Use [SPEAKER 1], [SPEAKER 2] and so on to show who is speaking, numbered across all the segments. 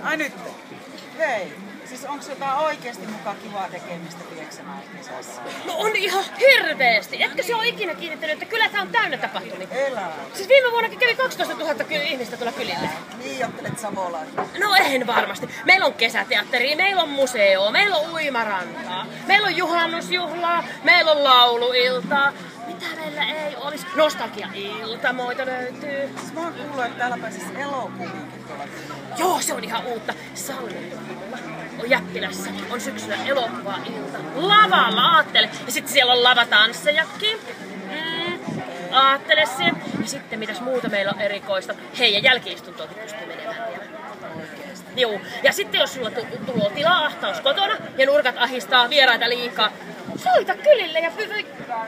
[SPEAKER 1] Ai nyt. Hei. Siis onko jotain oikeesti mukaan kivaa tekemistä Pieksämäen kesässä?
[SPEAKER 2] No on ihan hirveesti. Etkö se ole ikinä kiinnittänyt, että kyllä tää on täynnä tapahtumia?
[SPEAKER 1] Elää.
[SPEAKER 2] Siis viime vuonnakin kävi 12 000 ihmistä tuolla kylillä.
[SPEAKER 1] Niin, ottelet savolaisia.
[SPEAKER 2] No en varmasti. Meillä on kesäteatteri, meillä on museo, meillä on uimarantaa, meillä on juhannusjuhlaa, meillä on lauluiltaa. Mitä meillä ei olisi? Nostalgia-iltamoita löytyy.
[SPEAKER 1] Siis mä oon kuullut, että täällä pääsis elokuviinkin tuolla.
[SPEAKER 2] Joo, se on ihan uutta. Salmilla on Jäppilässä. On syksyllä elokuva-ilta. Lavalla, aattele. Ja sitten siellä on lavatanssejakin. Aattele se. Ja sitten mitäs muuta meillä on erikoista. Hei, ja jälki-istuntoakin pystyy menemään vielä.
[SPEAKER 1] Oikeesti.
[SPEAKER 2] Joo. Ja sitten jos sulla tulee tila-ahtaus kotona ja nurkat ahistaa vieraita liikaa, soita kylille ja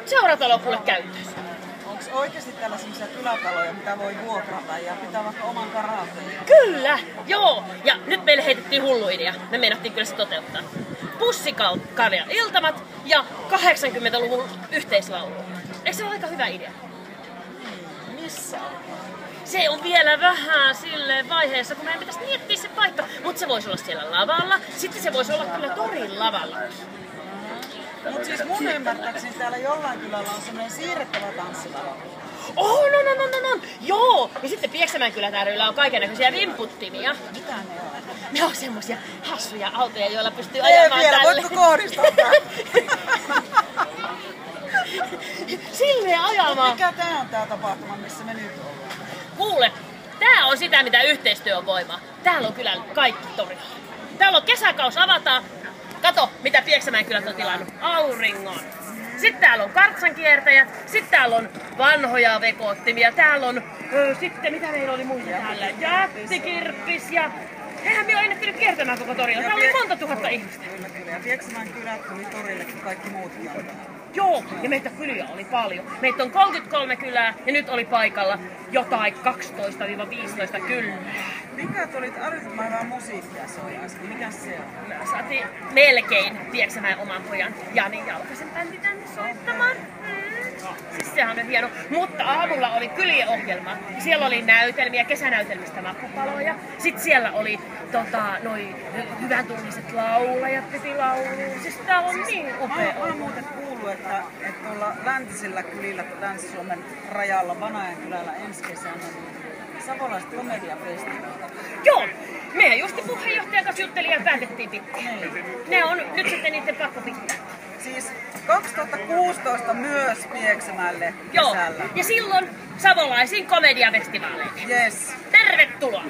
[SPEAKER 2] seuratalo kuule käyttöön.
[SPEAKER 1] Onko oikeasti täällä sellaisia kylätaloja, mitä voi vuokrata ja pitää vaikka oman karaokein?
[SPEAKER 2] Kyllä, joo. Ja nyt meille heitettiin hullu idea. Me meinattiin kyllä se toteuttaa. Pussikarja iltamat ja 80-luvun yhteislaulu. Eikö se ole aika hyvä idea?
[SPEAKER 1] Missä?
[SPEAKER 2] Se on vielä vähän silleen vaiheessa, kun meidän pitäisi miettiä se paikka. Mutta se voisi olla siellä lavalla. Sitten se voisi olla kyllä torin lavalla.
[SPEAKER 1] Mut siis mun ymmärtääkseni täällä jollain kylällä on semmoinen siirrettävä tanssilava.
[SPEAKER 2] Oh, no. Joo! Ja sitten Pieksämäen kylätääryillä on kaikennäköisiä vimputtimia.
[SPEAKER 1] Mitä ne on?
[SPEAKER 2] Ne on semmosia hassuja autoja, joilla pystyy ajamaan
[SPEAKER 1] vielä,
[SPEAKER 2] tälle.
[SPEAKER 1] voitko kohdistaa tää?
[SPEAKER 2] Silleen ajamaan.
[SPEAKER 1] Mikä tää on tää tapahtuma, missä me nyt ollaan?
[SPEAKER 2] Kuule, tää on sitä, mitä yhteistyö on voimaa. Täällä on kyllä kaikki torilla. Täällä on kesäkaus avataan. Kato, mitä Pieksämäen kylät on tilannut. Auringon. Sitten täällä on kartsankiertäjät. Sitten täällä on vanhoja vekoottimia. Täällä on, sitten mitä meillä oli muita täällä? Jättikirppis ja... Eihän me ole ennättänyt kiertämään koko torilla. Täällä oli monta tuhatta ihmistä.
[SPEAKER 1] Kyllä. Ja Pieksämäen kylät tuli torille, kun kaikki muutkin on täällä.
[SPEAKER 2] Joo, ja meitä kyliä oli paljon. Meitä on 33 kylää ja nyt oli paikalla jotain 12-15 kylää.
[SPEAKER 1] Mikä tulit älyttömän hyvää musiikkia soi äsken? Mikä se on?
[SPEAKER 2] Saatiin melkein Pieksämäen oman pojan Jani Jalkasen bändi tänne soittamaan. Siis sehän on hieno. Mutta aamulla oli kylien ohjelma. Siellä oli näytelmiä, kesänäytelmistä makkupaloja. Sitten siellä oli noi hyvän tunniset laulajat piti lauluun. Siis tää on niin upea.
[SPEAKER 1] Mä oon muuten kuullut, että tuolla läntisillä kylillä Länsi-Suomen rajalla Vanajan kylällä ensi kesänä niin savolaiset komediafestivaalit.
[SPEAKER 2] Joo! Meidän justi puheenjohtajan kanssa juttelin ja päätettiin pitää. Ne on nyt sitten niiden pakko pitää.
[SPEAKER 1] Siis 2016 myös Pieksämäelle
[SPEAKER 2] Joo,
[SPEAKER 1] kesällä.
[SPEAKER 2] ja silloin savolaisiin komediafestivaaleihin.
[SPEAKER 1] Yes.
[SPEAKER 2] Tervetuloa!